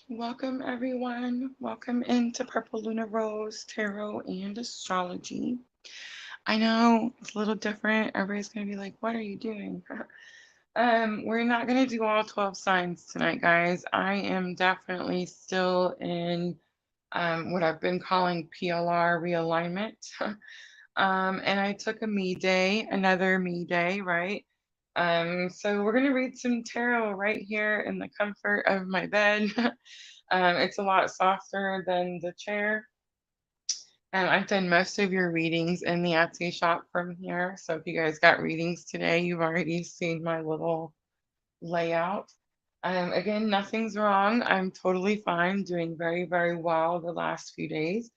Welcome, everyone. Welcome into Purple Lunarose Tarot and Astrology. I know it's a little different. Everybody's going to be like, what are you doing? We're not going to do all 12 signs tonight, guys. I am definitely still in what I've been calling PLR realignment. And I took a me day, another me day, right? So we're going to read some tarot right here in the comfort of my bed. It's a lot softer than the chair. I've done most of your readings in the Etsy shop from here. So if you guys got readings today, you've already seen my little layout. Again, nothing's wrong. I'm totally fine, doing very, very well the last few days.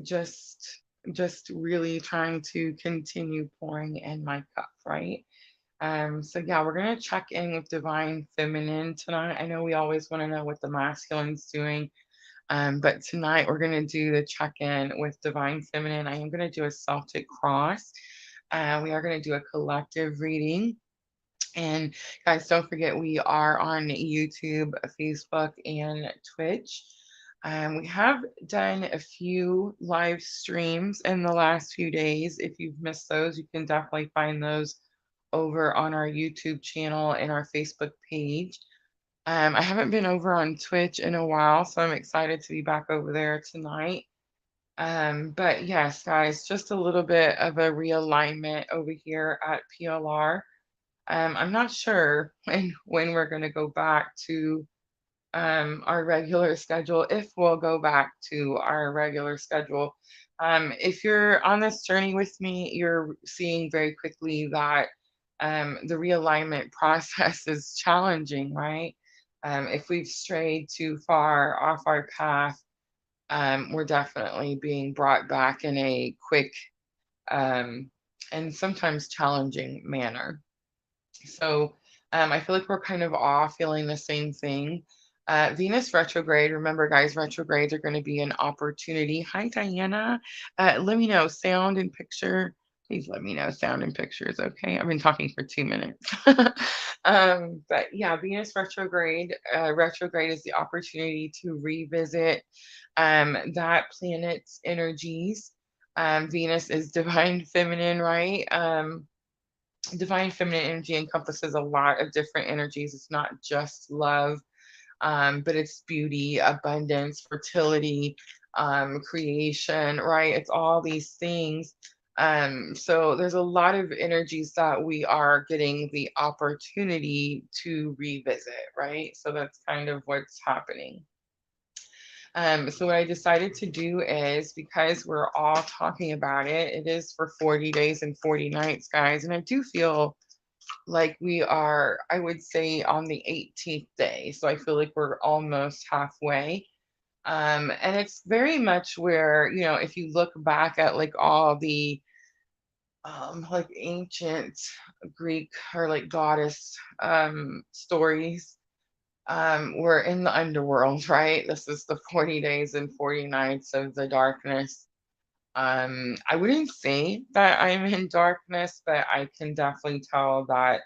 Just really trying to continue pouring in my cup, right? So yeah, we're gonna check in with Divine Feminine tonight. I know we always want to know what the masculine's doing, but tonight we're gonna do the check-in with Divine Feminine. I am gonna do a Celtic cross. We are gonna do a collective reading. And guys, don't forget we are on YouTube, Facebook, and Twitch. We have done a few live streams in the last few days. If you've missed those, you can definitely find those over on our YouTube channel and our Facebook page. I haven't been over on Twitch in a while, so I'm excited to be back over there tonight. But yes, guys, just a little bit of a realignment over here at PLR. I'm not sure when we're going to go back to our regular schedule, if we'll go back to our regular schedule. If you're on this journey with me, you're seeing very quickly that the realignment process is challenging, right? If we've strayed too far off our path, we're definitely being brought back in a quick um, and sometimes challenging manner. So I feel like we're kind of all feeling the same thing. Venus retrograde, remember, guys, retrogrades are going to be an opportunity. Hi, Diana. Let me know, sound and picture. Please let me know, sound and pictures, okay? I've been talking for 2 minutes. But yeah, Venus retrograde. Retrograde is the opportunity to revisit that planet's energies. Venus is divine feminine, right? Divine feminine energy encompasses a lot of different energies. It's not just love, but it's beauty, abundance, fertility, creation, right? It's all these things. So there's a lot of energies that we are getting the opportunity to revisit, right? So that's kind of what's happening. So what I decided to do is, because we're all talking about it, it is for 40 days and 40 nights, guys. And I do feel like we are, I would say, on the 18th day. So I feel like we're almost halfway. And it's very much where, if you look back at like all the like ancient Greek or like goddess stories, we're in the underworld, right? This is the 40 days and 40 nights of the darkness. I wouldn't say that I'm in darkness, but I can definitely tell that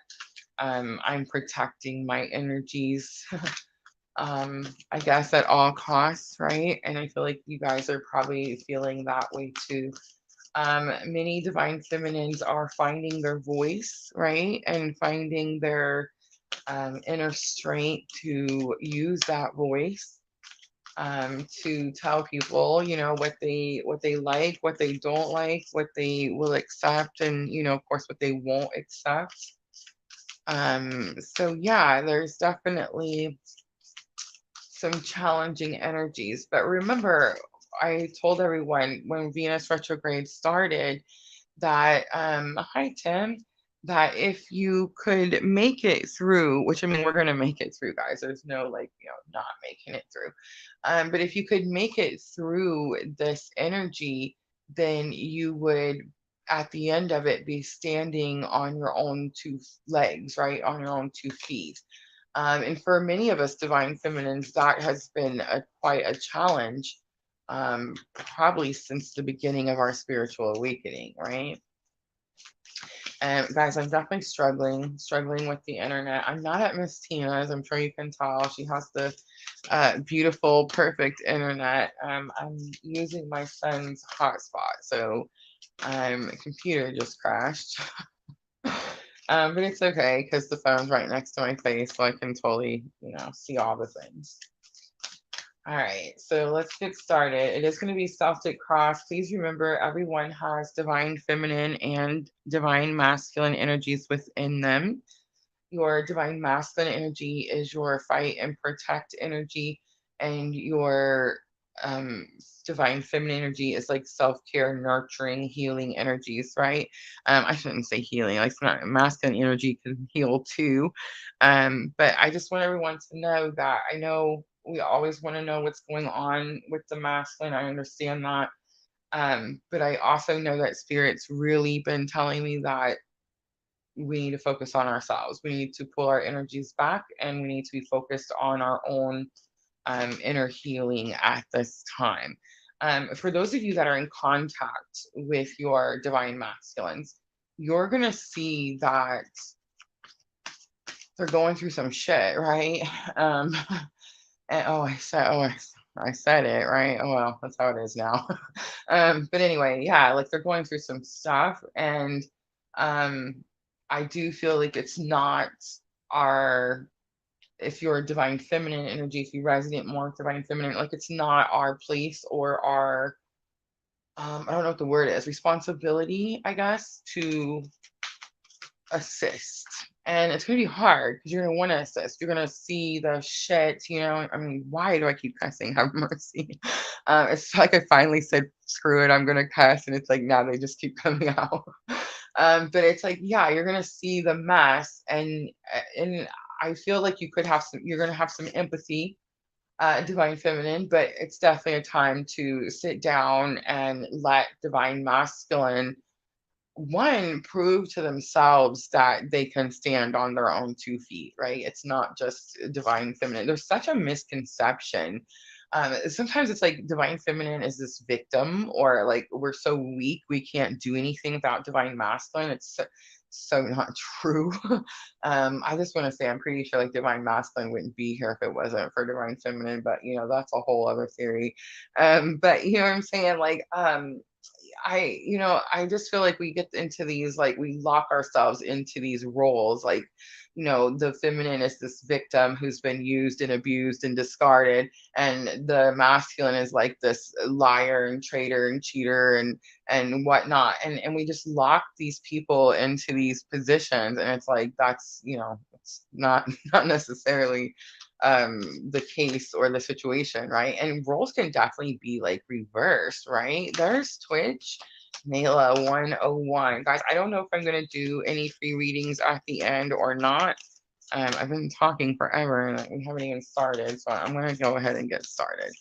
I'm protecting my energies, I guess, at all costs, right? And I feel like you guys are probably feeling that way too. Many divine feminines are finding their voice, right? And finding their inner strength to use that voice, to tell people, what they like, what they don't like, what they will accept, and of course what they won't accept. So yeah, there's definitely some challenging energies. But remember, I told everyone when Venus retrograde started that, hi Tim, that if you could make it through, which I mean, we're going to make it through, guys. There's no like, not making it through. But if you could make it through this energy, then you would, at the end of it, be standing on your own two legs, right? On your own 2 feet. And for many of us divine feminines, that has been quite a challenge, probably since the beginning of our spiritual awakening, right? And guys, I'm definitely struggling with the internet. I'm not at Miss Tina's. I'm sure you can tell. She has the beautiful, perfect internet. I'm using my son's hotspot, so computer just crashed. But it's okay because the phone's right next to my face, so I can totally, see all the things. All right, so let's get started. It is going to be Celtic cross. Please remember, everyone has divine feminine and divine masculine energies within them. Your divine masculine energy is your fight and protect energy, and your um, divine feminine energy is like self-care, nurturing, healing energies, right? I shouldn't say healing, like it's not masculine energy can heal too. But I just want everyone to know that I know we always want to know what's going on with the masculine. I understand that. But I also know that spirit's really been telling me that we need to focus on ourselves. We need to pull our energies back and we need to be focused on our own inner healing at this time. For those of you that are in contact with your divine masculines, you're going to see that they're going through some shit, right? Um, and, I said it, right? Oh, well, that's how it is now. But anyway, yeah, like they're going through some stuff. And um, I do feel like it's not our, if you're divine feminine energy, if you resonate more with divine feminine, like it's not our place or our, I don't know what the word is, responsibility, I guess, to assist. And it's going to be hard because you're going to want to assist. You're going to see the shit, I mean, why do I keep cussing? Have mercy. It's like I finally said, screw it, I'm going to cuss. And it's like, now they just keep coming out. But it's like, yeah, you're going to see the mess. And I feel like you're going to have some empathy, divine feminine, but it's definitely a time to sit down and let divine masculine one prove to themselves that they can stand on their own 2 feet, right? It's not just divine feminine. There's such a misconception. Sometimes it's like divine feminine is this victim, or like we're so weak we can't do anything without divine masculine. It's so not true. I just want to say I'm pretty sure like divine masculine wouldn't be here if it wasn't for divine feminine, but that's a whole other theory. But you know what I'm saying? Like I just feel like we get into these, like, we lock ourselves into these roles. Like, the feminine is this victim who's been used and abused and discarded, and the masculine is like this liar and traitor and cheater and whatnot. And we just lock these people into these positions, and it's like that's it's not not necessarily the case or the situation, right? And roles can definitely be like reversed, right? There's Twitch Nayla 101. Guys, I don't know if I'm gonna do any free readings at the end or not. I've been talking forever and we haven't even started, so I'm gonna go ahead and get started.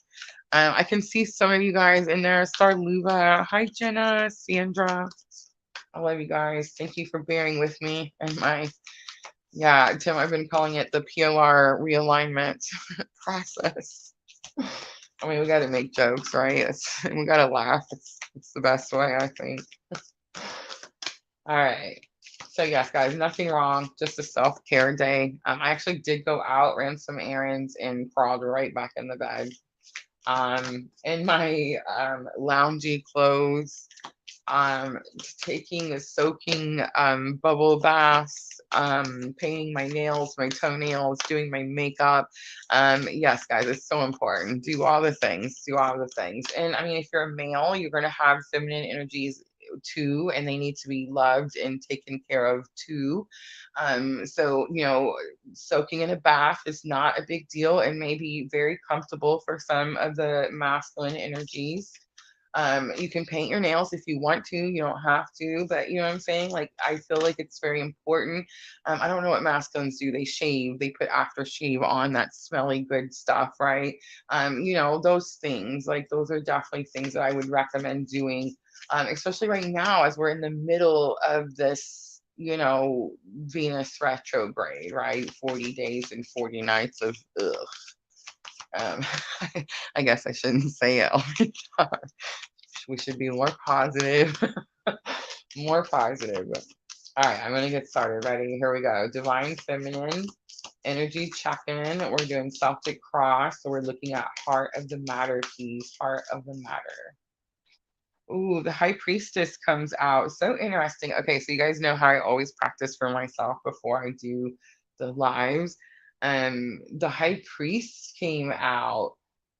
I can see some of you guys in there. Starluva, hi Jenna, Sandra. I love you guys. Thank you for bearing with me and my, yeah, Tim, I've been calling it the POR realignment process. I mean, we got to make jokes, right? We got to laugh. It's the best way, I think. All right. So yes, guys, nothing wrong. Just a self-care day. I actually did go out, ran some errands, and crawled right back in the bed. In my loungy clothes, taking a soaking bubble baths, painting my nails, my toenails, doing my makeup. Yes, guys, it's so important. Do all the things. Do all the things. And I mean, if you're a male, you're going to have feminine energies too, and they need to be loved and taken care of too. So soaking in a bath is not a big deal and may be very comfortable for some of the masculine energies. You can paint your nails if you want to, you don't have to, but you know what I'm saying? Like, I feel like it's very important. I don't know what masculines do. They shave, they put aftershave on that smelly good stuff, right? Those things, like, those are definitely things that I would recommend doing, especially right now as we're in the middle of this, Venus retrograde, right? 40 days and 40 nights of ugh. Um, I guess I shouldn't say it. Oh my God. We should be more positive. More positive. All right, I'm going to get started. Ready? Here we go. Divine feminine energy check-in. We're doing Celtic cross. So we're looking at heart of the matter piece, heart of the matter. Ooh, the high priestess comes out. So interesting. Okay, so you guys know how I always practice for myself before I do the lives. The high priest came out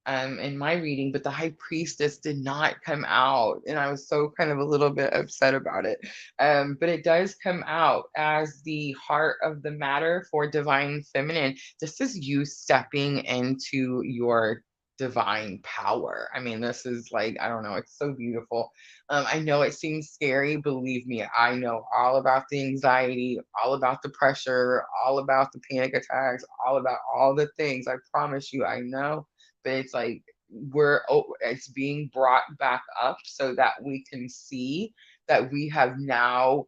in my reading, but the high priestess did not come out, and I was so kind of a little bit upset about it. But it does come out as the heart of the matter for divine feminine. This is you stepping into your divine power. I mean, this is like, I don't know, it's so beautiful. I know it seems scary. Believe me, I know all about the anxiety, all about the pressure, all about the panic attacks, all about all the things. I promise you, I know. But it's like it's being brought back up so that we can see that we have now.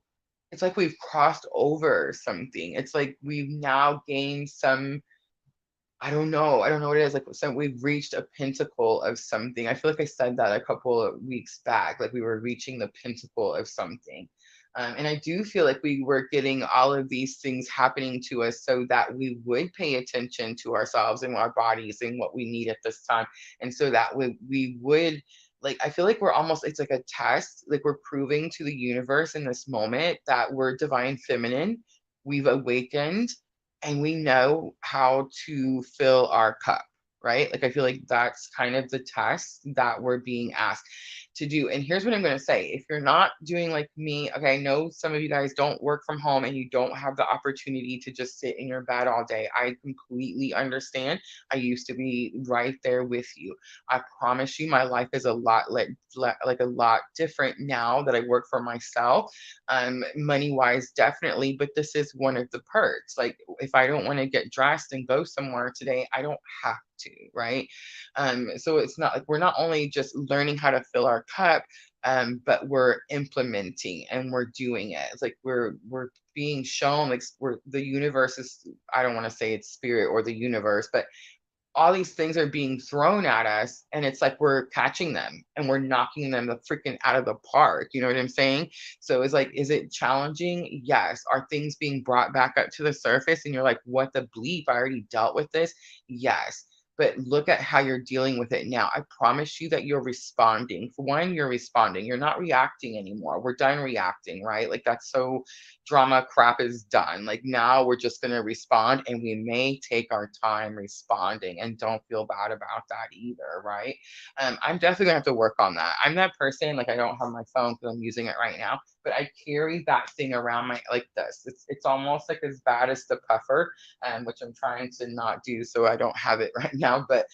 It's like we've crossed over something. It's like we've now gained some. I don't know. I don't know what it is. Like, so we've reached a pinnacle of something. I feel like I said that a couple of weeks back, like we were reaching the pinnacle of something. And I do feel like we were getting all of these things happening to us so that we would pay attention to ourselves and our bodies and what we need at this time. And so that we would, like, I feel like we're almost, it's like a test, like we're proving to the universe in this moment that we're divine feminine. We've awakened and we know how to fill our cup, right? Like, I feel like that's kind of the test that we're being asked to do. And here's what I'm going to say: if you're not doing like me, okay, I know some of you guys don't work from home and you don't have the opportunity to just sit in your bed all day. I completely understand. I used to be right there with you. I promise you, my life is a lot like a lot different now that I work for myself, money wise, definitely. But this is one of the perks. Like, if I don't want to get dressed and go somewhere today, I don't have to, right? So it's not like we're not only just learning how to fill our cup, but we're implementing and we're doing it. It's like we're being shown, like we're the universe is, I don't want to say it's spirit or the universe, but all these things are being thrown at us, and it's like we're catching them and we're knocking them the freaking out of the park. You know what I'm saying? So it's like, is it challenging? Yes. Are things being brought back up to the surface and you're like, what the bleep, I already dealt with this? Yes. But look at how you're dealing with it now. I promise you that you're responding. For one, you're responding. You're not reacting anymore. We're done reacting, right? Like, that's so, drama crap is done. Like, now we're just going to respond, and we may take our time responding, and don't feel bad about that either, right? I'm definitely going to have to work on that. I'm that person, like, I don't have my phone because I'm using it right now, but I carry that thing around my, like this. It's almost like as bad as the puffer, which I'm trying to not do, so I don't have it right now. But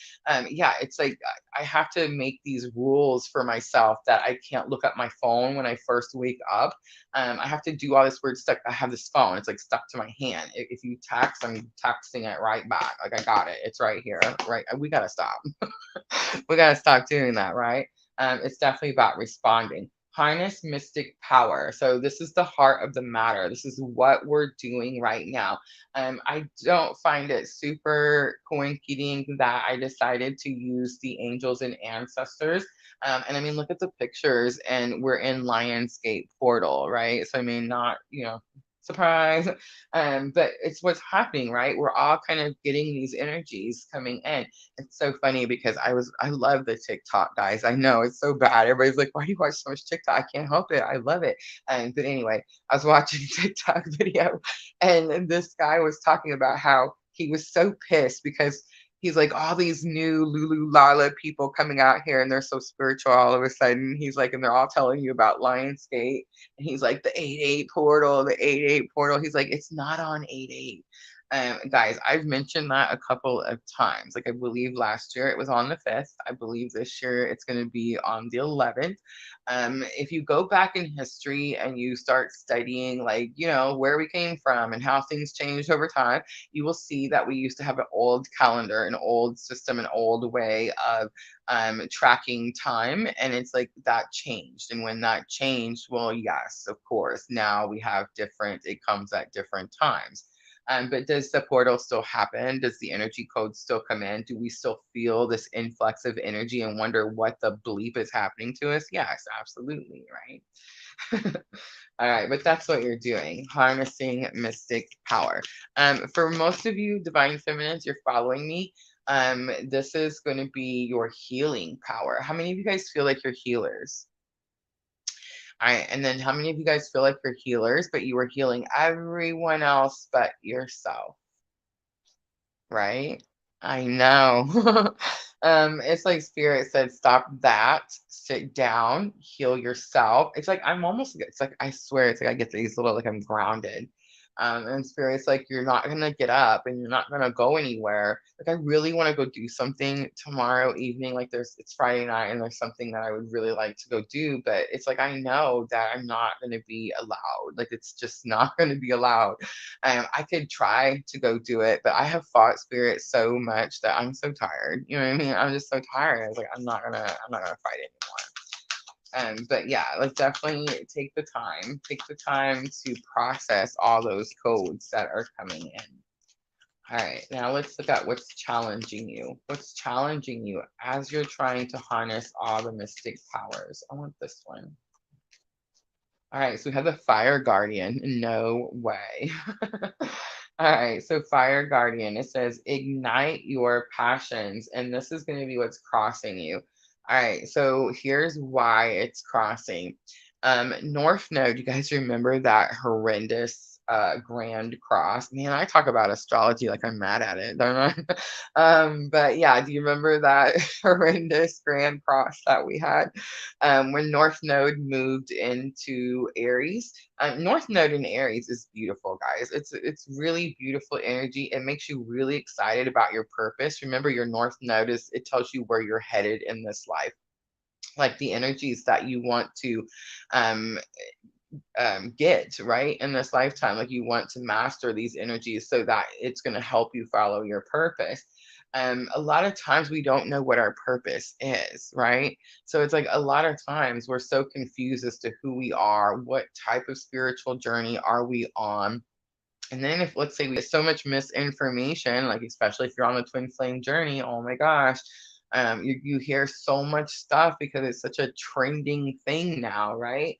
yeah, it's like I have to make these rules for myself that I can't look at my phone when I first wake up. I have to do all this weird stuff. I have this phone. It's like stuck to my hand. If you text, I'm texting it right back. Like, I got it. It's right here. Right. We gotta stop. We gotta stop doing that, right? It's definitely about responding. Harness mystic power. So this is the heart of the matter. This is what we're doing right now. I don't find it super coinciding that I decided to use the angels and ancestors. And I mean, look at the pictures, and we're in Lionsgate portal, right? So I mean, not, surprise. But it's what's happening, right? We're all kind of getting these energies coming in. It's so funny because I love the TikTok, guys. I know it's so bad. Everybody's like, why do you watch so much TikTok? I can't help it. I love it. But anyway, I was watching a TikTok video, and this guy was talking about how he was so pissed because he's like, all these new Lulu Lala people coming out here and they're so spiritual all of a sudden. He's like, and they're all telling you about Lionsgate. And he's like, the 8-8 portal, the 8-8 portal. He's like, it's not on 8-8. Guys, I've mentioned that a couple of times. Like, I believe last year it was on the 5th. I believe this year it's going to be on the 11th. If you go back in history and you start studying, like, where we came from and how things changed over time, you will see that we used to have an old calendar, an old system, an old way of tracking time. And it's like that changed. And when that changed, well, yes, of course, now we have it comes at different times. But does the portal still happen? Does the energy code still come in? Do we still feel this influx of energy and wonder what the bleep is happening to us? Yes, absolutely, right? All right, but that's what you're doing, harnessing mystic power. For most of you divine feminines, you're following me. This is going to be your healing power. How many of you guys feel like you're healers? All right, and then how many of you guys feel like you're healers, but you were healing everyone else but yourself? Right? I know. It's like spirit said, stop that, sit down, heal yourself. It's like I'm almost it's like I swear it's like I get these little like I'm grounded. And spirit's like, you're not gonna get up and you're not gonna go anywhere. Like I really want to go do something tomorrow evening. Like it's Friday night and there's something that I would really like to go do, but it's like I know that I'm not gonna be allowed. Like it's just not gonna be allowed. I could try to go do it, but I have fought spirit so much that I'm so tired. You know what I mean? I'm just so tired. I was like, I'm not gonna fight anymore. But yeah, like definitely take the time to process all those codes that are coming in. All right, now let's look at what's challenging you. What's challenging you as you're trying to harness all the mystic powers? I want this one. All right, so we have the fire guardian. No way. All right, so fire guardian, it says ignite your passions, and this is going to be what's crossing you. All right, so here's why it's crossing. North Node, you guys remember that horrendous grand cross? Man, I talk about astrology like I'm mad at it, don't I? But yeah, do you remember that horrendous grand cross that we had? When North Node moved into Aries. North Node in Aries is beautiful, guys. It's really beautiful energy. It makes you really excited about your purpose. Remember, your North Node is it tells you where you're headed in this life, like the energies that you want to um, get right in this lifetime. Like you want to master these energies so that it's going to help you follow your purpose. A lot of times we don't know what our purpose is, right? So it's like a lot of times we're so confused as to who we are, what type of spiritual journey are we on. And then if let's say we get so much misinformation, like especially if you're on the twin flame journey, oh my gosh, you hear so much stuff because it's such a trending thing now, right?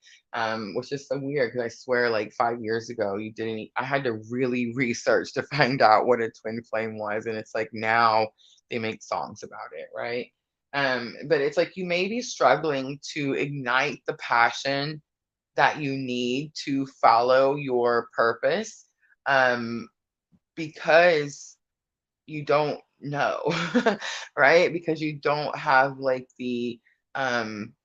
Which is so weird because I swear like 5 years ago you didn't I had to really research to find out what a twin flame was. And it's like now they make songs about it, right? But it's like you may be struggling to ignite the passion that you need to follow your purpose um, because you don't know, right? Because you don't have like the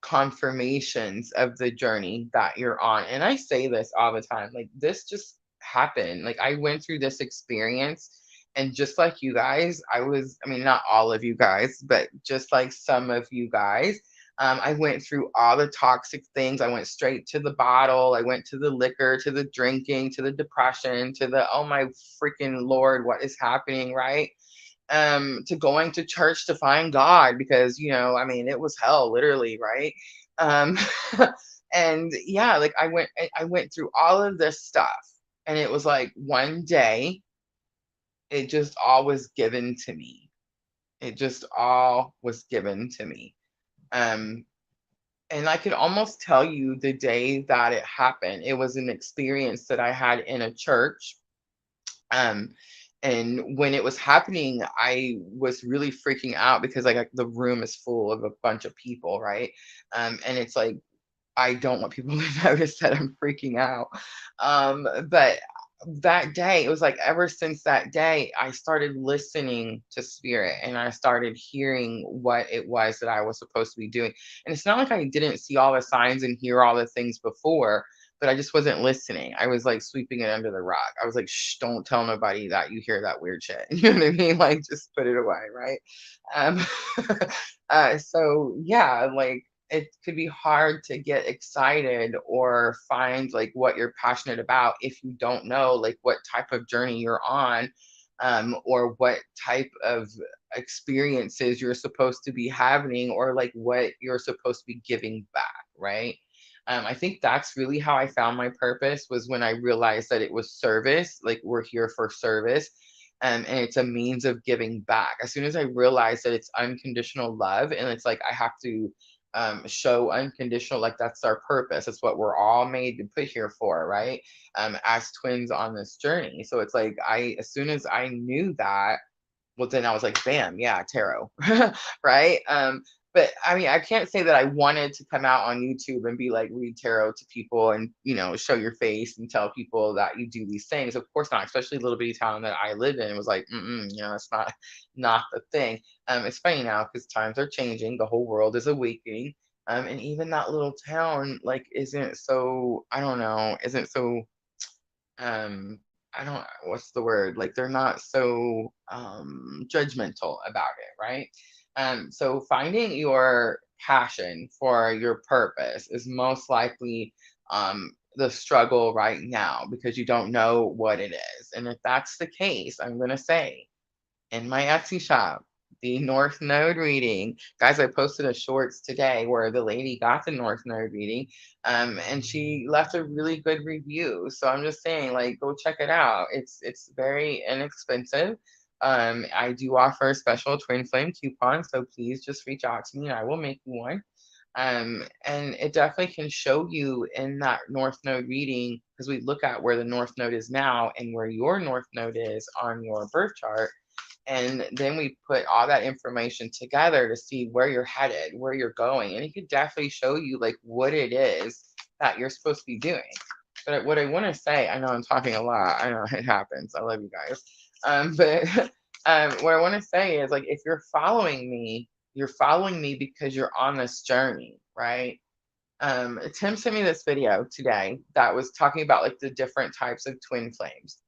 confirmations of the journey that you're on. And I say this all the time, like this just happened. Like I went through this experience. And just like you guys, I mean, not all of you guys, but just like some of you guys, I went through all the toxic things. I went straight to the bottle. I went to the liquor, to the drinking, to the depression, to the, oh my freaking Lord, what is happening, right? To going to church to find God because, I mean, it was hell, literally, right? Um, and yeah, like I went through all of this stuff. And it was like one day, it just all was given to me. It just all was given to me. Um, and I could almost tell you the day that it happened. It was an experience that I had in a church. Um, and when it was happening, I was really freaking out because like the room is full of a bunch of people, right? And it's like I don't want people to notice that I'm freaking out. But that day, it was like ever since that day, I started listening to spirit and I started hearing what it was that I was supposed to be doing. And it's not like I didn't see all the signs and hear all the things before, but I just wasn't listening. I was like sweeping it under the rug. I was like, shh, don't tell nobody that you hear that weird shit. You know what I mean? Like, just put it away, right? Um, so yeah, like it could be hard to get excited or find like what you're passionate about if you don't know like what type of journey you're on, or what type of experiences you're supposed to be having or like what you're supposed to be giving back, right? I think that's really how I found my purpose was when I realized that it was service, like we're here for service. And it's a means of giving back. As soon as I realized that it's unconditional love and it's like I have to show unconditional, like that's our purpose. It's what we're all made to put here for, right? As twins on this journey. So it's like as soon as I knew that, well, then I was like, bam, yeah, tarot, right? But I mean, I can't say that I wanted to come out on YouTube and be like, read tarot to people and, show your face and tell people that you do these things. Of course not, especially a little bitty town that I live in. It was like, it's not the thing. It's funny now because times are changing. The whole world is awakening. And even that little town, like, isn't so, I don't know, isn't so, um I don't, what's the word, like they're not so judgmental about it, right? So finding your passion for your purpose is most likely the struggle right now because you don't know what it is. And if that's the case, I'm going to say in my Etsy shop, the North Node reading. Guys, I posted a shorts today where the lady got the North Node reading, and she left a really good review. So I'm just saying, like, go check it out. It's very inexpensive. I do offer a special twin flame coupon, so please just reach out to me and I will make you one. And it definitely can show you in that North Node reading because we look at where the North Node is now and where your North Node is on your birth chart, and then we put all that information together to see where you're headed, where you're going. And it could definitely show you like what it is that you're supposed to be doing. But what I want to say, I know I'm talking a lot. I know it happens. I love you guys. But what I want to say is like, if you're following me because you're on this journey, right? Tim sent me this video today that was talking about like the different types of twin flames.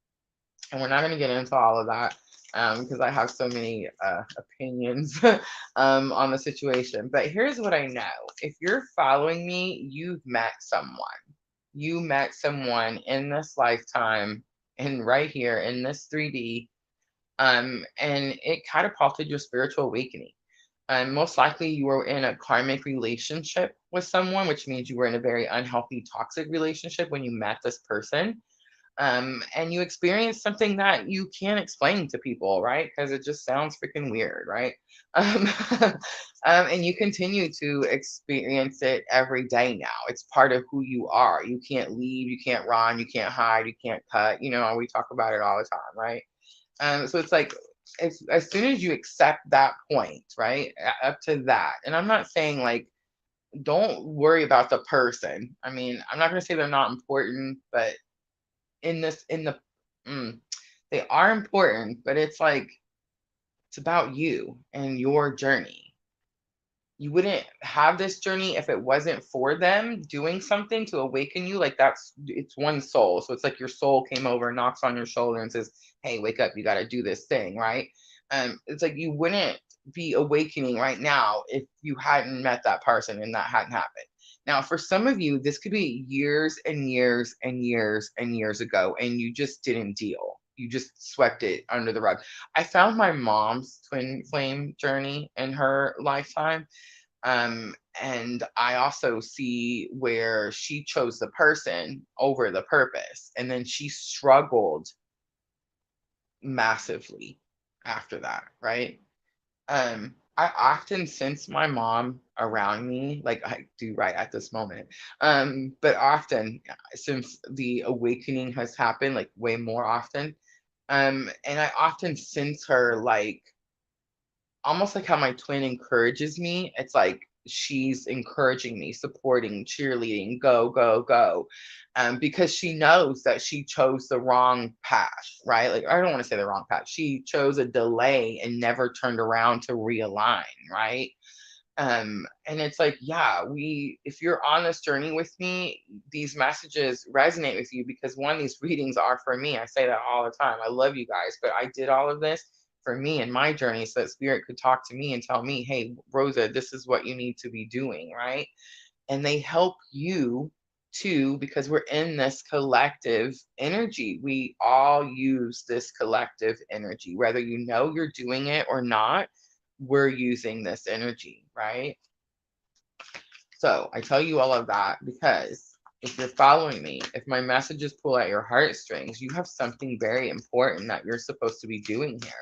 And we're not going to get into all of that because I have so many opinions on the situation. But here's what I know. If you're following me, you've met someone. You met someone in this lifetime and right here in this 3D. And it catapulted your spiritual awakening. Most likely you were in a karmic relationship with someone, which means you were in a very unhealthy, toxic relationship when you met this person, and you experience something that you can't explain to people, right? Because it just sounds freaking weird, right? Um, and you continue to experience it every day now. It's part of who you are. You can't leave, you can't run, you can't hide, you can't cut. We talk about it all the time, right? So it's like, as soon as you accept that point, right, up to that, and I'm not saying like, don't worry about the person. I mean, I'm not going to say they're not important, but in the they are important, but it's like it's about you and your journey. You wouldn't have this journey if it wasn't for them doing something to awaken you. Like it's one soul. So it's like your soul came over and knocks on your shoulder and says, hey, wake up, you got to do this thing, right? It's like you wouldn't be awakening right now if you hadn't met that person and that hadn't happened. Now, for some of you, this could be years and years and years and years ago, and you just didn't deal. You just swept it under the rug. I found my mom's twin flame journey in her lifetime. And I also see where she chose the person over the purpose. And then she struggled massively after that, right? I often sense my mom around me, like I do right at this moment. But often since the awakening has happened, like way more often. And I often sense her like almost like how my twin encourages me. It's like she's encouraging me, supporting, cheerleading, go, go, go. Because she knows that she chose the wrong path, right? Like, I don't want to say the wrong path. She chose a delay and never turned around to realign, right? And it's like, yeah, if you're on this journey with me, these messages resonate with you because one, these readings are for me. I say that all the time. I love you guys, but I did all of this for me and my journey so that spirit could talk to me and tell me, hey, Rosa, this is what you need to be doing, right? And they help you too because we're in this collective energy. We all use this collective energy, whether you know you're doing it or not. We're using this energy, right? So I tell you all of that because if you're following me, if my messages pull at your heartstrings, you have something very important that you're supposed to be doing here.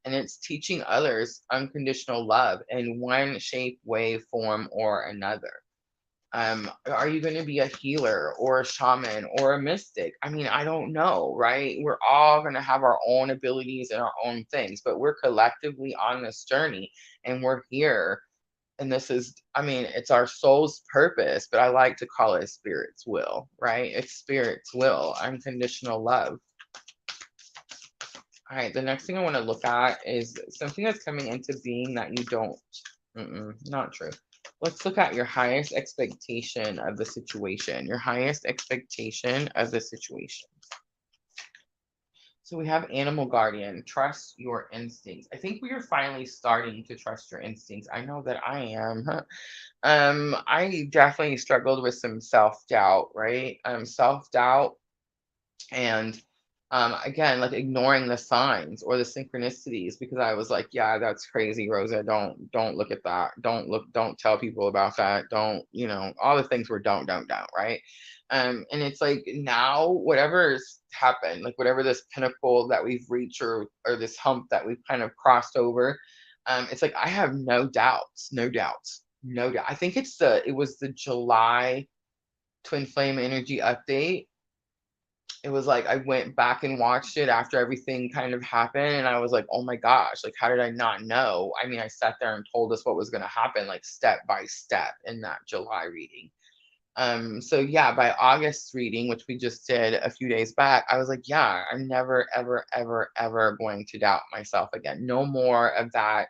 and it's teaching others unconditional love in one shape, way, form, or another. Are you going to be a healer or a shaman or a mystic? I mean, I don't know, right? We're all going to have our own abilities and our own things, but we're collectively on this journey and we're here. And this is, I mean, it's our soul's purpose, but I like to call it spirit's will, right? It's spirit's will, unconditional love. All right, the next thing I want to look at is something that's coming into being that you don't, not true. Let's look at your highest expectation of the situation, your highest expectation of the situation. So we have animal guardian, trust your instincts. I think we are finally starting to trust your instincts. I know that I am. I definitely struggled with some self-doubt, right? Self-doubt and again, like ignoring the signs or the synchronicities because I was like, yeah, that's crazy, Rosa. Don't look at that. Don't tell people about that. Don't, all the things were don't, right? And it's like now whatever's happened, like whatever this pinnacle that we've reached or this hump that we've kind of crossed over, it's like I have no doubts, no doubts, no doubt. I think it was the July twin flame energy update. It was like I went back and watched it after everything kind of happened, and I was like, "Oh my gosh, like how did I not know?" I mean, I sat there and told us what was going to happen like step by step in that July reading. So yeah, by August reading, which we just did a few days back, I was like, yeah, I'm never, ever, ever, ever going to doubt myself again. No more of that.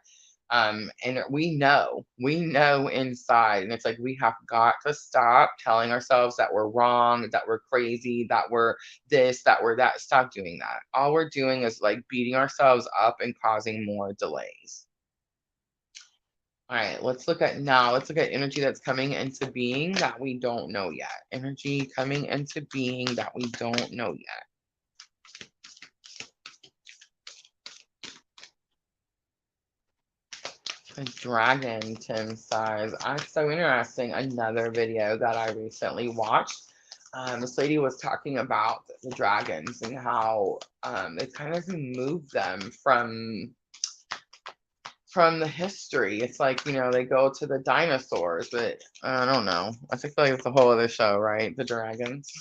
And we know inside, and it's like we have got to stop telling ourselves that we're wrong, that we're crazy, that we're this, that we're that. Stop doing that. All we're doing is like beating ourselves up and causing more delays. All right, let's look at energy that's coming into being that we don't know yet. Energy coming into being that we don't know yet. A dragon, Tim says. So interesting. Another video that I recently watched. This lady was talking about the dragons and how they kind of removed them from the history. It's like, they go to the dinosaurs, but I don't know. I think like it's a whole other show, right? The dragons.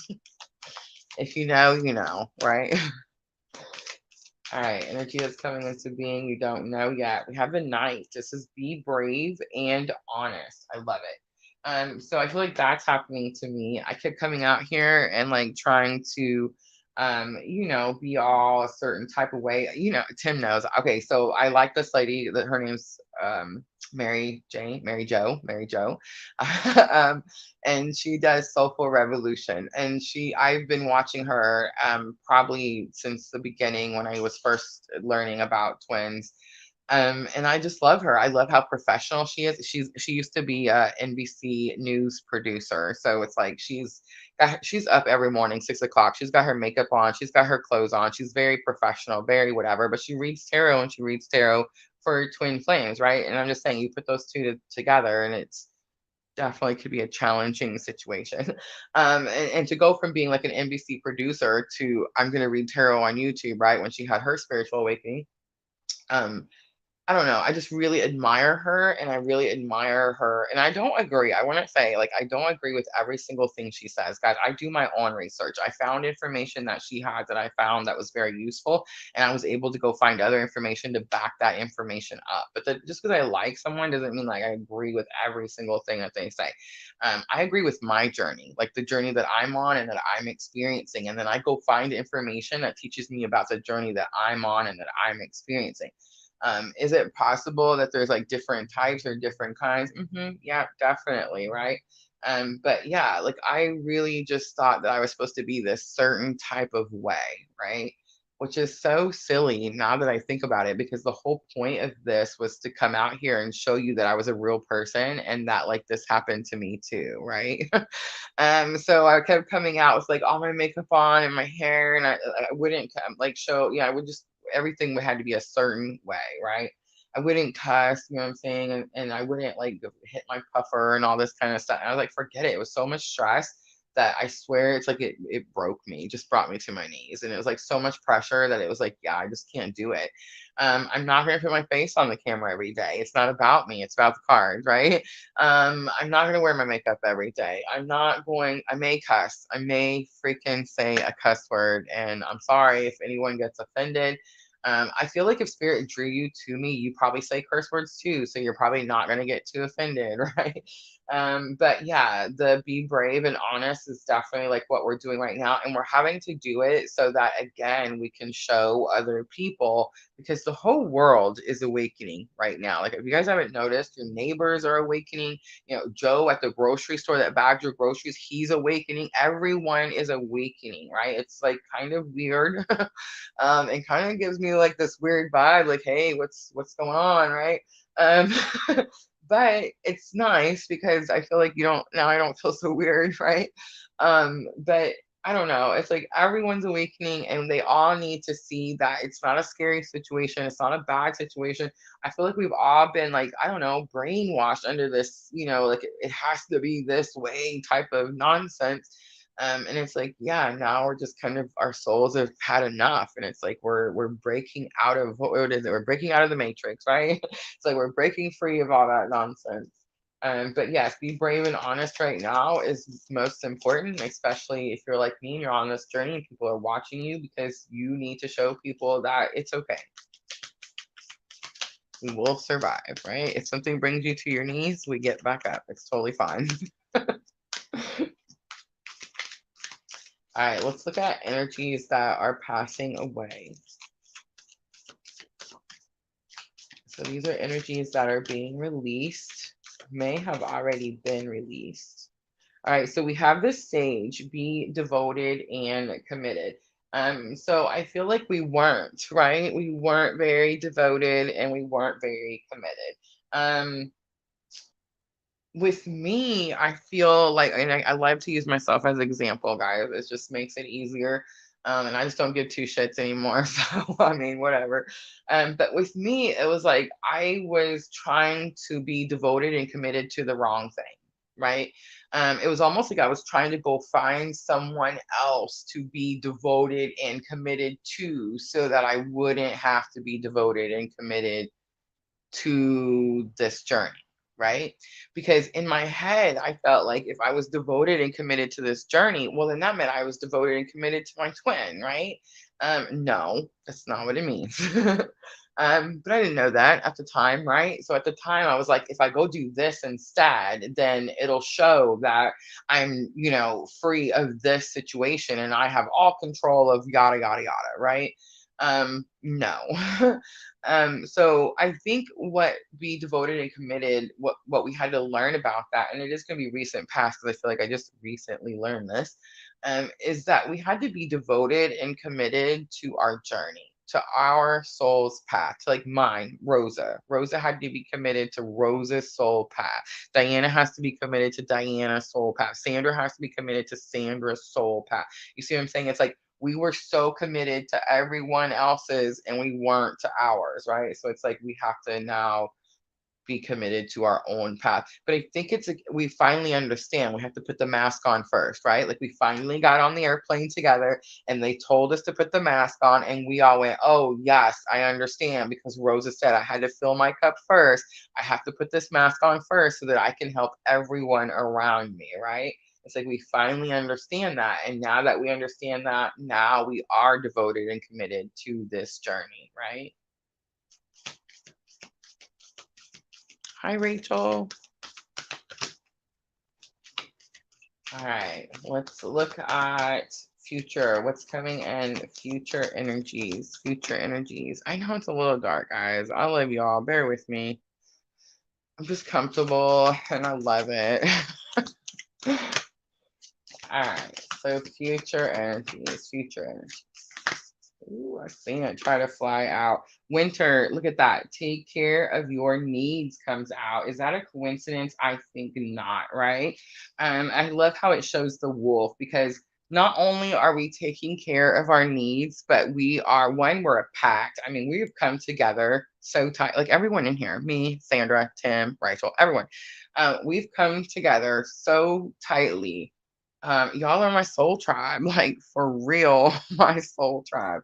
If you know, you know, right? All right, energy that's coming into being you don't know yet. We have the knight. This is be brave and honest. I love it. So I feel like that's happening to me. I kept coming out here and like trying to be all a certain type of way. Tim knows. Okay, so I like this lady that her name's Mary Jo. And she does Soulful Revolution. And I've been watching her probably since the beginning when I was first learning about twins. And I just love her. I love how professional she is. She used to be a NBC news producer, so it's like she's up every morning 6 o'clock. She's got her makeup on. She's got her clothes on. She's very professional, very whatever. But she reads tarot and she reads tarot for twin flames, right? And I'm just saying, you put those two together, and it's definitely could be a challenging situation. And to go from being like an NBC producer to I'm going to read tarot on YouTube, right? When she had her spiritual awakening. Um, I don't know. I just really admire her and I really admire her. And I don't agree. I want to say, like, I don't agree with every single thing she says. Guys, I do my own research. I found information that she had that I found that was very useful. And I was able to go find other information to back that information up. But just because I like someone doesn't mean like I agree with every single thing that they say. I agree with my journey, like the journey that I'm on and that I'm experiencing. And then I go find information that teaches me about the journey that I'm on and that I'm experiencing. Is it possible that there's like different types or different kinds? Yeah, definitely, right? But yeah, like I really just thought that I was supposed to be this certain type of way, right? Which is so silly now that I think about it, because the whole point of this was to come out here and show you that I was a real person and that like this happened to me too, right? So I kept coming out with like all my makeup on and my hair, and I wouldn't like show, I would just everything had to be a certain way, right? I wouldn't cuss, you know what I'm saying? And I wouldn't like hit my puffer and all this kind of stuff. And I was like, forget it. It was so much stress that I swear it's like it broke me, just brought me to my knees. And it was like so much pressure that it was like, yeah, I just can't do it. I'm not going to put my face on the camera every day. It's not about me. It's about the cards, right? I'm not going to wear my makeup every day. I may cuss. I may freaking say a cuss word. And I'm sorry if anyone gets offended. I feel like if spirit drew you to me, you probably say curse words too. So you're probably not going to get too offended, right? But yeah, the be brave and honest is definitely like what we're doing right now. And we're having to do it so that again, we can show other people because the whole world is awakening right now. Like if you guys haven't noticed, your neighbors are awakening. You know, Joe at the grocery store that bagged your groceries, he's awakening. Everyone is awakening, right? It's like kind of weird. And kind of gives me like this weird vibe, like, hey, what's going on, right? Um, but it's nice because I feel like I don't feel so weird, right? But I don't know. It's like everyone's awakening and they all need to see that it's not a scary situation. It's not a bad situation. I feel like we've all been like, I don't know, brainwashed under this, like it has to be this way type of nonsense. And it's like, yeah, now we're just kind of our souls have had enough. And it's like we're breaking out of what is it? We're breaking out of the matrix, right? It's like we're breaking free of all that nonsense. But yes, be brave and honest right now is most important, especially if you're like me and you're on this journey and people are watching you because you need to show people that it's okay. We will survive, right? If something brings you to your knees, we get back up. It's totally fine. All right, let's look at energies that are passing away. So these are energies that are being released, may have already been released. All right, so we have the Sage, be devoted and committed. So I feel like we weren't, right? We weren't very devoted and we weren't very committed. With me, I feel like, and I love to use myself as an example, guys. It just makes it easier. And I just don't give two shits anymore. So, I mean, whatever. But with me, it was like I was trying to be devoted and committed to the wrong thing, right? It was almost like I was trying to go find someone else to be devoted and committed to so that I wouldn't have to be devoted and committed to this journey, right? Because in my head, I felt like if I was devoted and committed to this journey, well, then that meant I was devoted and committed to my twin, right? No, that's not what it means. But I didn't know that at the time, right? So at the time, I was like, if I go do this instead, then it'll show that I'm, free of this situation and I have all control of yada, yada, yada, right? No. So I think what be devoted and committed, what we had to learn about that, and it is going to be recent past because I feel like I just recently learned this, is that we had to be devoted and committed to our journey, to our soul's path, to like mine, Rosa. Rosa had to be committed to Rosa's soul path. Diana has to be committed to Diana's soul path. Sandra has to be committed to Sandra's soul path. You see what I'm saying? It's like we were so committed to everyone else's and we weren't to ours, right? So it's like we have to now be committed to our own path. But I think we finally understand we have to put the mask on first, right? Like we finally got on the airplane together and they told us to put the mask on and we all went, oh yes, I understand, because Rosa said I had to fill my cup first. I have to put this mask on first so that I can help everyone around me, right? It's like we finally understand that. And now that we understand that, now we are devoted and committed to this journey, right? Hi, Rachel. All right, let's look at future. What's coming in future energies? Future energies. I know it's a little dark, guys. I love y'all. Bear with me. I'm just comfortable and I love it. All right, so future energies. Future energies. Ooh, I seen it try to fly out. Winter, look at that. Take care of your needs comes out. Is that a coincidence? I think not, right? I love how it shows the wolf because not only are we taking care of our needs, but we're a pact. I mean, we've come together so tight, like everyone in here, me, Sandra, Tim, Rachel, everyone. We've come together so tightly Y'all are my soul tribe, like for real, my soul tribe.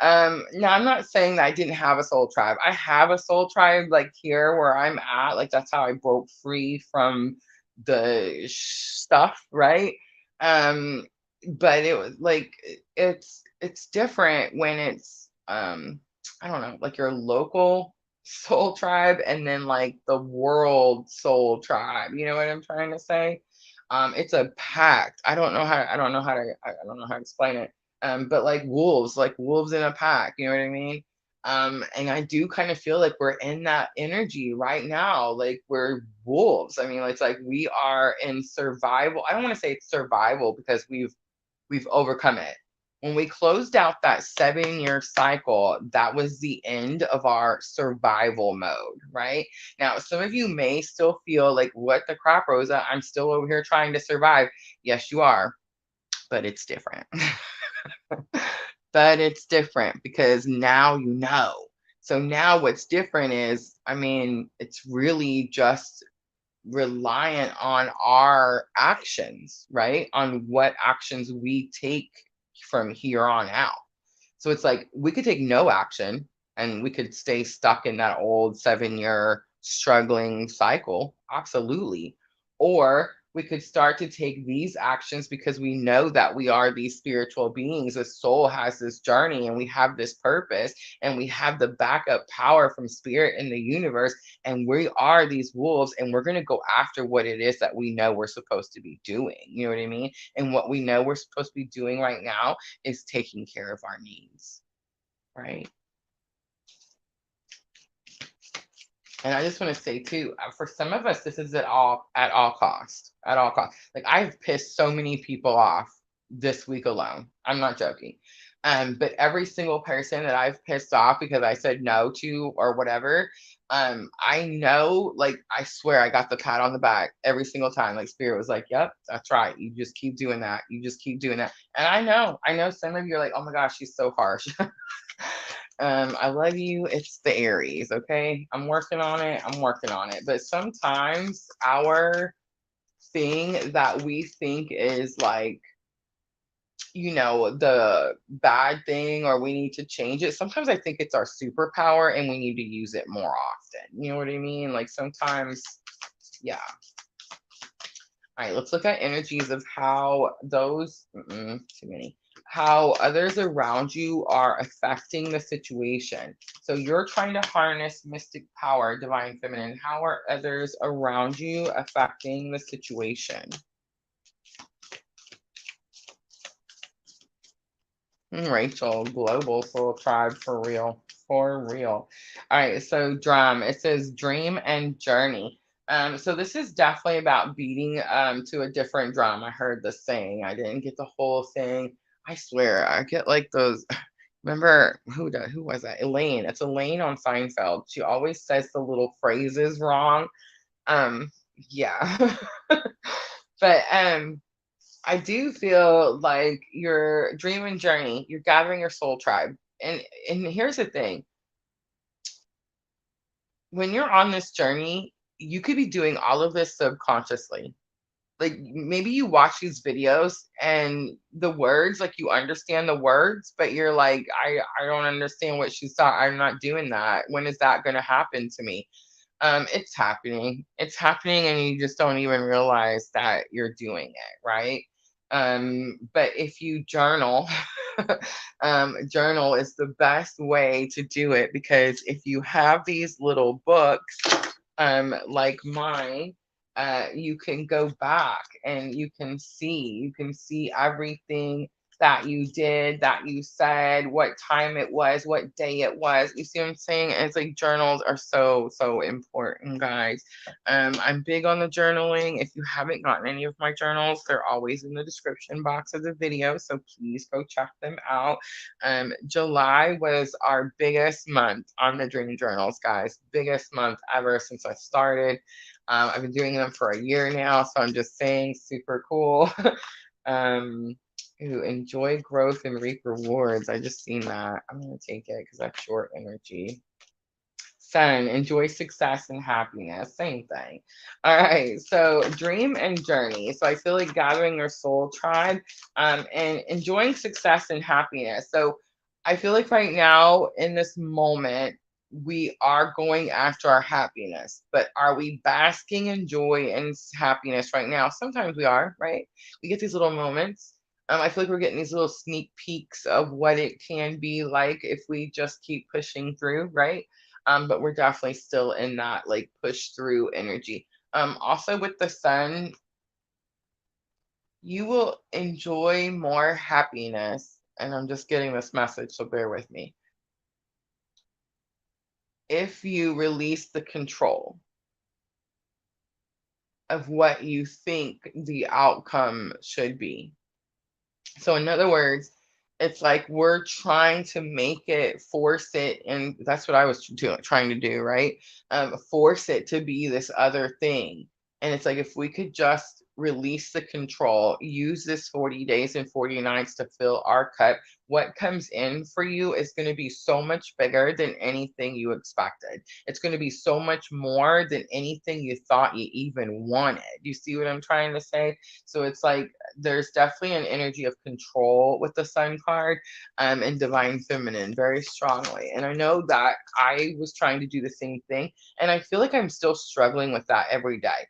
Now I'm not saying that I didn't have a soul tribe. I have a soul tribe, like here where I'm at. Like that's how I broke free from the stuff, right? Um, but it was like it's different when it's I don't know, like your local soul tribe and then like the world soul tribe. You know what I'm trying to say? It's a pact. I don't know how to explain it. But like wolves in a pack, you know what I mean? And I do kind of feel like we're in that energy right now. Like we're wolves. I mean, it's like we are in survival. I don't want to say it's survival because we've overcome it. When we closed out that 7-year cycle, that was the end of our survival mode, right? Now, some of you may still feel like, what the crap, Rosa? I'm still over here trying to survive. Yes, you are, but it's different. But it's different because now you know. So now what's different is, I mean, it's really just reliant on our actions, right? On what actions we take from here on out. So it's like we could take no action and we could stay stuck in that old 7-year struggling cycle. Absolutely. Or we could start to take these actions because we know that we are these spiritual beings. The soul has this journey and we have this purpose and we have the backup power from spirit in the universe. And we are these wolves and we're going to go after what it is that we know we're supposed to be doing. You know what I mean? And what we know we're supposed to be doing right now is taking care of our needs, right? And I just want to say too, for some of us, this is at all cost, at all cost. Like I've pissed so many people off this week alone. I'm not joking. But every single person that I've pissed off because I said no to or whatever, I know, like I swear I got the pat on the back every single time. Like spirit was like, "Yep, that's right. You just keep doing that. You just keep doing that." And I know some of you are like, "Oh my gosh, she's so harsh." I love you. It's the Aries, okay? I'm working on it. I'm working on it. But sometimes our thing that we think is like, the bad thing or we need to change it. Sometimes I think it's our superpower and we need to use it more often. You know what I mean? Like sometimes, yeah. All right, let's look at energies of how too many, how others around you are affecting the situation. So you're trying to harness mystic power, divine feminine. How are others around you affecting the situation? Rachel, global soul tribe for real. For real. All right, so drum. It says dream and journey. So this is definitely about beating to a different drum. I heard the saying. I didn't get the whole thing. I swear, I get like those. Remember who was that? Elaine. It's Elaine on Seinfeld. She always says the little phrases wrong. Yeah. But I do feel like your dream and journey, you're gathering your soul tribe. And here's the thing. When you're on this journey, you could be doing all of this subconsciously. Like maybe you watch these videos and the words, like you understand the words, but you're like, I don't understand what she's talking. I'm not doing that. When is that going to happen to me? It's happening. It's happening, and you just don't even realize that you're doing it, right? But if you journal, journal is the best way to do it because if you have these little books, like mine, you can go back and you can see everything that you did, that you said, what time it was, what day it was. You see what I'm saying? And it's like journals are so, so important, guys. I'm big on the journaling. If you haven't gotten any of my journals, they're always in the description box of the video. So please go check them out. July was our biggest month on the dream journals, guys. Biggest month ever since I started. I've been doing them for a year now, so I'm just saying, super cool. um, enjoy growth and reap rewards. I just seen that. I'm gonna take it because that's short energy. Sun, enjoy success and happiness. Same thing. All right. So dream and journey. So I feel like gathering your soul tribe, and enjoying success and happiness. So I feel like right now in this moment, we are going after our happiness, but are we basking in joy and happiness right now? Sometimes we are, right? We get these little moments. I feel like we're getting these little sneak peeks of what it can be like if we just keep pushing through, right? But we're definitely still in that like push through energy. Also with the sun, you will enjoy more happiness. And I'm just getting this message, so bear with me. If you release the control of what you think the outcome should be. So, in other words, it's like we're trying to make it, force it, and that's what I was trying to do, right? Force it to be this other thing. And it's like if we could just release the control, use this 40 days and 40 nights to fill our cup, what comes in for you is going to be so much bigger than anything you expected. It's going to be so much more than anything you thought you even wanted. You see what I'm trying to say? So it's like there's definitely an energy of control with the sun card, and divine feminine very strongly. And I know that I was trying to do the same thing, and I feel like I'm still struggling with that every day.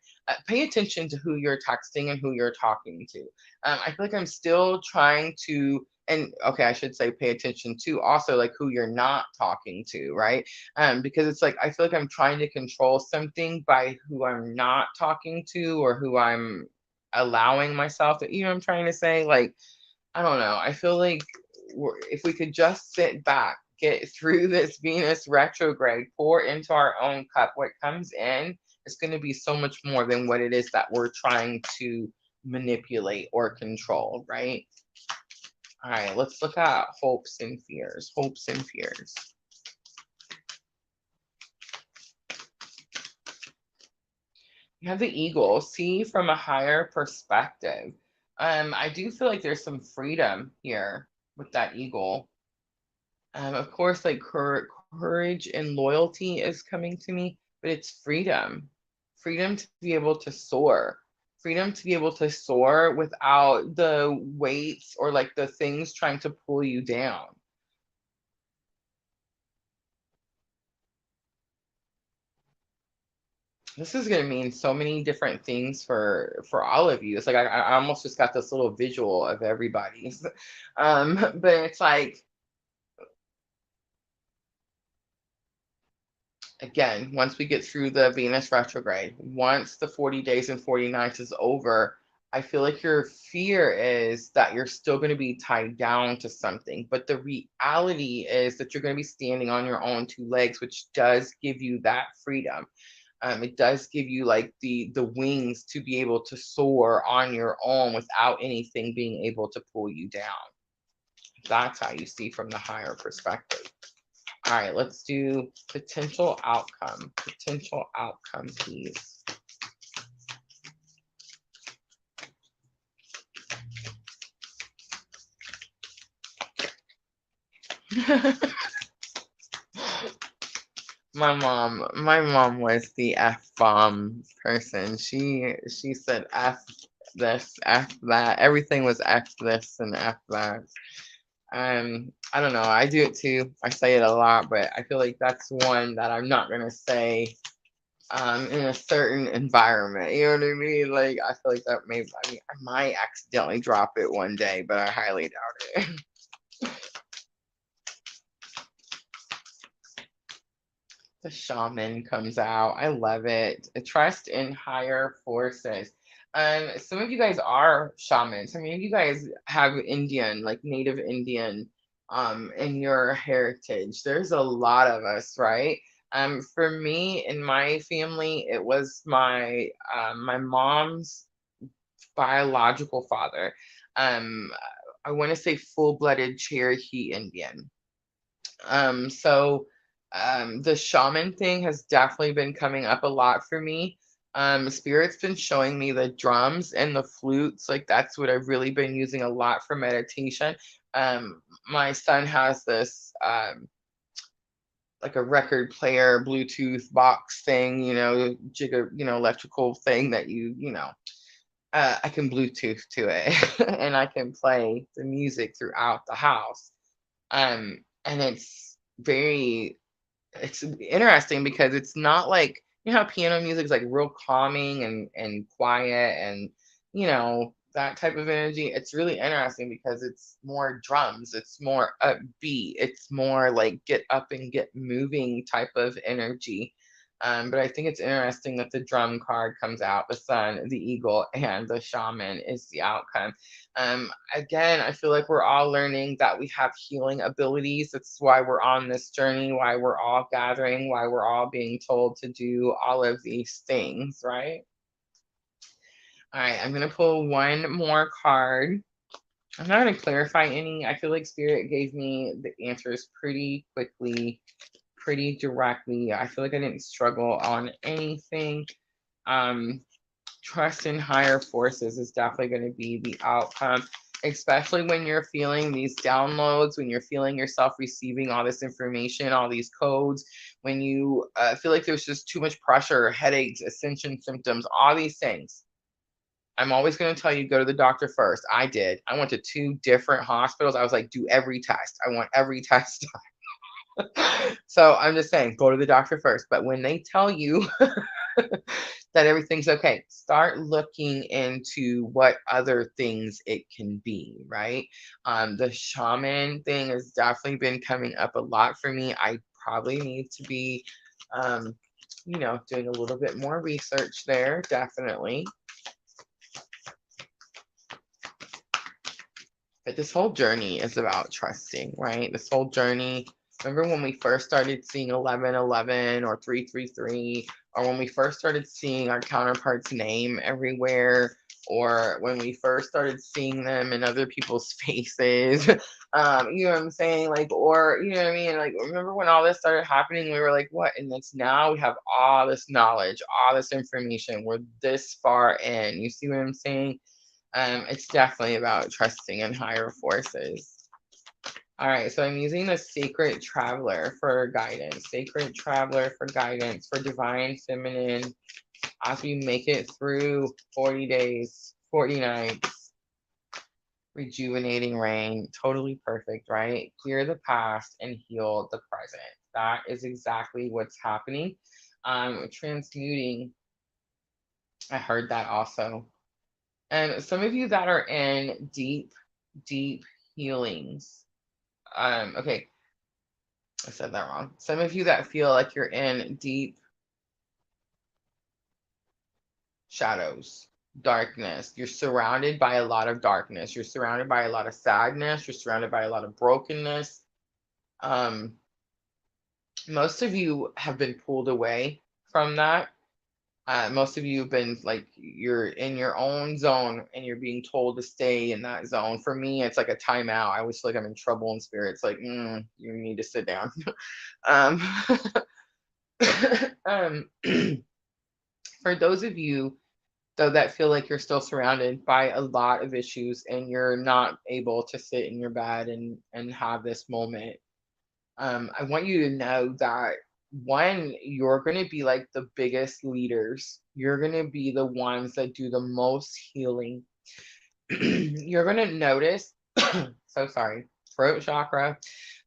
Pay attention to who you're texting and who you're talking to. I feel like I'm still trying to, and okay, I should say pay attention to also like who you're not talking to, right? Because it's like I feel like I'm trying to control something by who I'm not talking to or who I'm allowing myself to, you know what I'm trying to say? Like, I don't know. I feel like if we could just sit back, get through this Venus retrograde, pour into our own cup, what comes in is going to be so much more than what it is that we're trying to manipulate or control, right? All right, let's look at hopes and fears. Hopes and fears. You have the eagle, see from a higher perspective. I do feel like there's some freedom here with that eagle. Of course, like courage and loyalty is coming to me, but it's freedom. Freedom to be able to soar. Freedom to be able to soar without the weights or like the things trying to pull you down. This is going to mean so many different things for all of you. It's like I almost just got this little visual of everybody's. But it's like again, once we get through the Venus retrograde, once the 40 days and 40 nights is over, I feel like your fear is that you're still going to be tied down to something. But the reality is that you're going to be standing on your own two legs, which does give you that freedom. It does give you like the wings to be able to soar on your own without anything being able to pull you down. That's how you see from the higher perspective. All right, let's do potential outcome. Potential outcome, please. My mom was the F bomb person. She said F this, F that. Everything was F this and F that. I don't know. I do it too. I say it a lot, but I feel like that's one that I'm not gonna say in a certain environment. You know what I mean? Like I feel like that maybe I mean I might accidentally drop it one day, but I highly doubt it. The shaman comes out. I love it. Trust in higher forces. Some of you guys are shamans. Some of you guys have Indian, like native Indian, in your heritage. There's a lot of us, right? For me in my family, it was my mom's biological father. Um, I want to say full-blooded Cherokee Indian. So the shaman thing has definitely been coming up a lot for me. Spirit's been showing me the drums and the flutes. Like that's what I've really been using a lot for meditation. My son has this like a record player, Bluetooth box thing, electrical thing that I can Bluetooth to it and I can play the music throughout the house. And it's interesting because it's not like, how piano music is like real calming and quiet and, that type of energy. It's really interesting because it's more drums, it's more upbeat, it's more like get up and get moving type of energy. But I think it's interesting that the drum card comes out, the sun, the eagle, and the shaman is the outcome. Again, I feel like we're all learning that we have healing abilities. That's why we're on this journey, why we're all gathering, why we're all being told to do all of these things, right? All right, I'm going to pull one more card. I'm not going to clarify any. I feel like Spirit gave me the answers pretty quickly, pretty directly. I feel like I didn't struggle on anything. Trust in higher forces is definitely going to be the outcome, especially when you're feeling these downloads, when you're feeling yourself receiving all this information, all these codes, when you feel like there's just too much pressure, headaches, ascension symptoms, all these things. I'm always going to tell you, go to the doctor first. I did. I went to 2 different hospitals. I was like, do every test. I want every test. So I'm just saying, go to the doctor first. But when they tell you that everything's okay, start looking into what other things it can be, right? The shaman thing has definitely been coming up a lot for me. I probably need to be, doing a little bit more research there, definitely. But this whole journey is about trusting, right? This whole journey. Remember when we first started seeing 1111 or 333, or when we first started seeing our counterparts' name everywhere, or when we first started seeing them in other people's faces, you know what I'm saying? Like, or, you know what I mean? Like, remember when all this started happening, we were like, what? And it's now we have all this knowledge, all this information. We're this far in. You see what I'm saying? It's definitely about trusting in higher forces. All right, so I'm using the Sacred Traveler for guidance. Sacred Traveler for guidance for divine feminine as we make it through 40 days, 40 nights. Rejuvenating rain, totally perfect, right? Clear the past and heal the present. That is exactly what's happening. Transmuting, I heard that also. And some of you that are in deep, deep healings. Okay, I said that wrong. Some of you that feel like you're in deep shadows, darkness. You're surrounded by a lot of darkness. You're surrounded by a lot of sadness. You're surrounded by a lot of brokenness. Most of you have been pulled away from that. Most of you have been like, you're in your own zone and you're being told to stay in that zone. For me, it's like a timeout. I always feel like I'm in trouble in spirit. It's like, you need to sit down. For those of you, though, that feel like you're still surrounded by a lot of issues and you're not able to sit in your bed and have this moment, I want you to know that one, you're going to be like the biggest leaders. You're going to be the ones that do the most healing. You're going to notice, so sorry, throat chakra,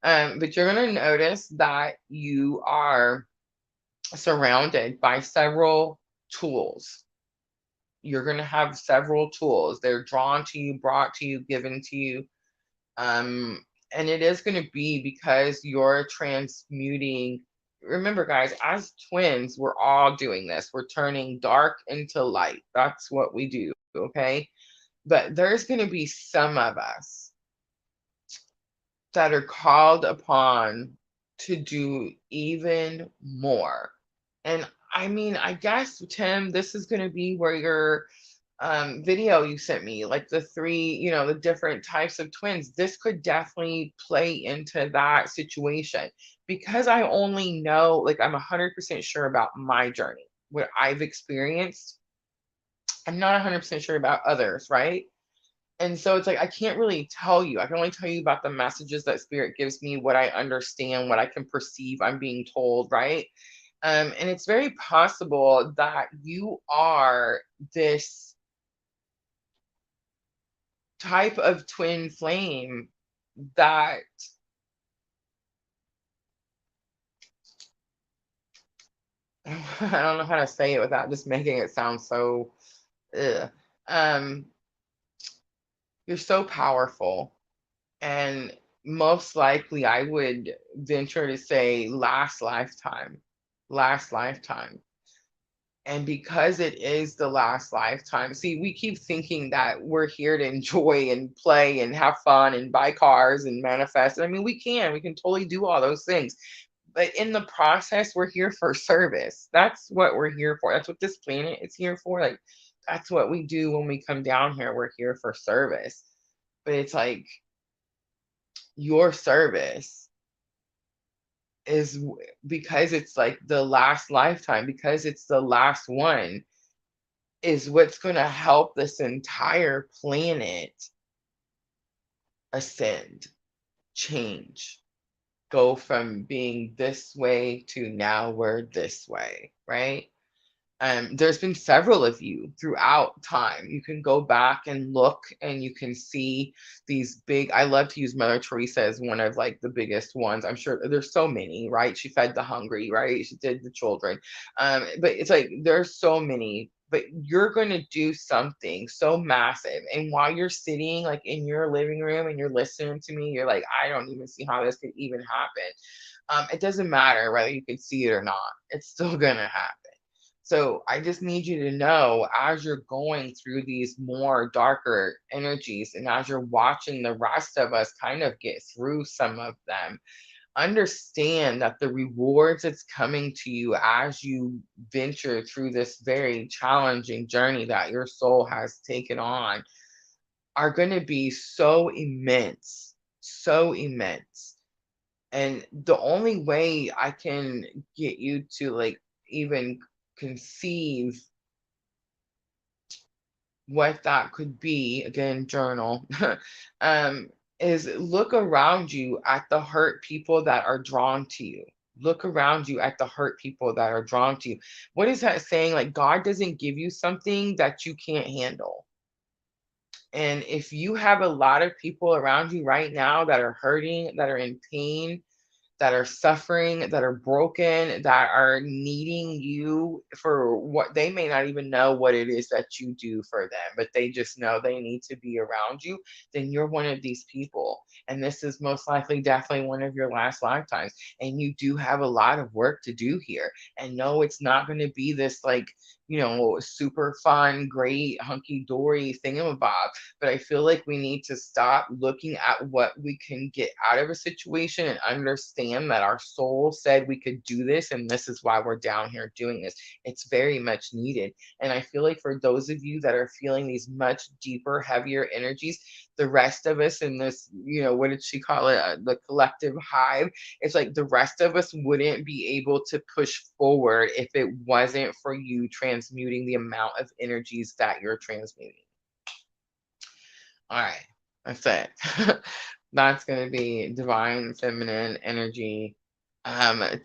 but you're going to notice that you are surrounded by several tools. You're going to have several tools. They're drawn to you, brought to you, given to you. And it is going to be because you're transmuting. Remember, guys, as twins, we're all doing this. We're turning dark into light. That's what we do, okay? But there's going to be some of us that are called upon to do even more. And I mean, I guess, Tim, this is going to be where your video you sent me, like the 3, the different types of twins, this could definitely play into that situation because I only know, like, I'm 100% sure about my journey, what I've experienced. I'm not 100% sure about others, right? And so it's like I can't really tell you. I can only tell you about the messages that spirit gives me, what I understand, what I can perceive I'm being told, right? And it's very possible that you are this type of twin flame that I don't know how to say it without just making it sound so ugh. Um, you're so powerful, and most likely I would venture to say last lifetime. And because it is the last lifetime, see, we keep thinking that we're here to enjoy and play and have fun and buy cars and manifest. I mean, we can totally do all those things. But in the process, we're here for service. That's what we're here for. That's what this planet is here for. Like, that's what we do when we come down here. We're here for service. But it's like your service is because it's like the last lifetime, because it's the last one, is what's going to help this entire planet ascend, change, go from being this way to now we're this way, right? There's been several of you throughout time. You can go back and look and you can see these big. I love to use Mother Teresa as one of like the biggest ones. I'm sure there's so many, right? She fed the hungry, right? She did the children. But it's like there's so many, but you're going to do something so massive. And while you're sitting like in your living room and you're listening to me, you're like, I don't even see how this could even happen. It doesn't matter whether you can see it or not, it's still going to happen. So I just need you to know as you're going through these more darker energies and as you're watching the rest of us kind of get through some of them, understand that the rewards that's coming to you as you venture through this very challenging journey that your soul has taken on are going to be so immense, so immense. And the only way I can get you to like even conceive what that could be, again, journal, um, is look around you at the hurt people that are drawn to you. Look around you at the hurt people that are drawn to you. What is that saying? Like, God doesn't give you something that you can't handle. And if you have a lot of people around you right now that are hurting, that are in pain, that are suffering, that are broken, that are needing you for what they may not even know what it is that you do for them, but they just know they need to be around you, then you're one of these people. And this is most likely definitely one of your last lifetimes. And you do have a lot of work to do here. And no, it's not going to be this like, super fun, great, hunky dory thingamabob. But I feel like we need to stop looking at what we can get out of a situation and understand that our soul said we could do this, and this is why we're down here doing this. It's very much needed. And I feel like for those of you that are feeling these much deeper, heavier energies, the rest of us in this, what did she call it? The collective hive. It's like the rest of us wouldn't be able to push forward if it wasn't for you transmuting the amount of energies that you're transmuting. All right, that's it. That's going to be divine feminine energy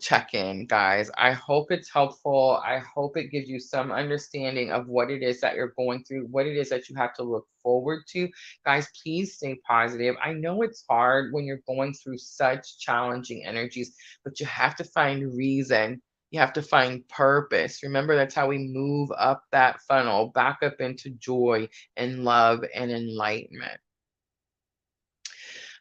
check-in, guys. I hope it's helpful. I hope it gives you some understanding of what it is that you're going through, what it is that you have to look forward to. Guys, please stay positive. I know it's hard when you're going through such challenging energies, but you have to find reason. You have to find purpose. Remember, that's how we move up that funnel, back up into joy and love and enlightenment.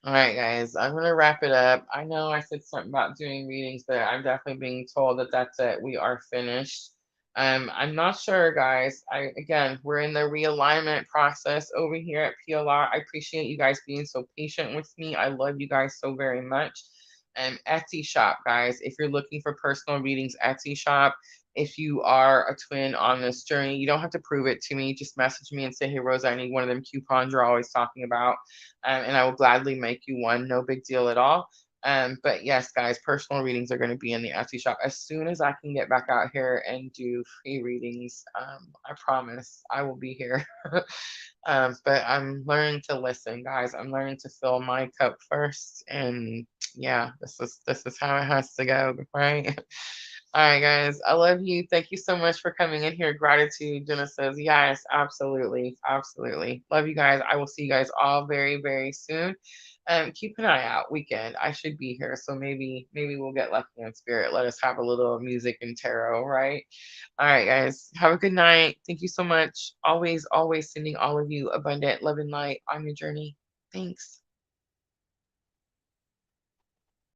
All right, guys, I'm gonna wrap it up. I know I said something about doing readings, but I'm definitely being told that that's it. We are finished. I'm not sure, guys. Again, we're in the realignment process over here at PLR. I appreciate you guys being so patient with me. I love you guys so very much. Etsy shop, guys. If you're looking for personal readings, Etsy shop. If you are a twin on this journey, you don't have to prove it to me. Just message me and say, hey, Rosa, I need one of them coupons you're always talking about. And I will gladly make you one. No big deal at all. But yes, guys, personal readings are going to be in the Etsy shop as soon as I can get back out here and do free readings. I promise I will be here. But I'm learning to listen, guys. I'm learning to fill my cup first, and yeah, this is how it has to go, right? All right, guys. I love you. Thank you so much for coming in here. Gratitude. Jenna says, yes, absolutely. Absolutely. Love you guys. I will see you guys all very, very soon. Keep an eye out. Weekend. I should be here. So maybe we'll get lucky in spirit. Let us have a little music and tarot, right? All right, guys. Have a good night. Thank you so much. Always, always sending all of you abundant love and light on your journey. Thanks.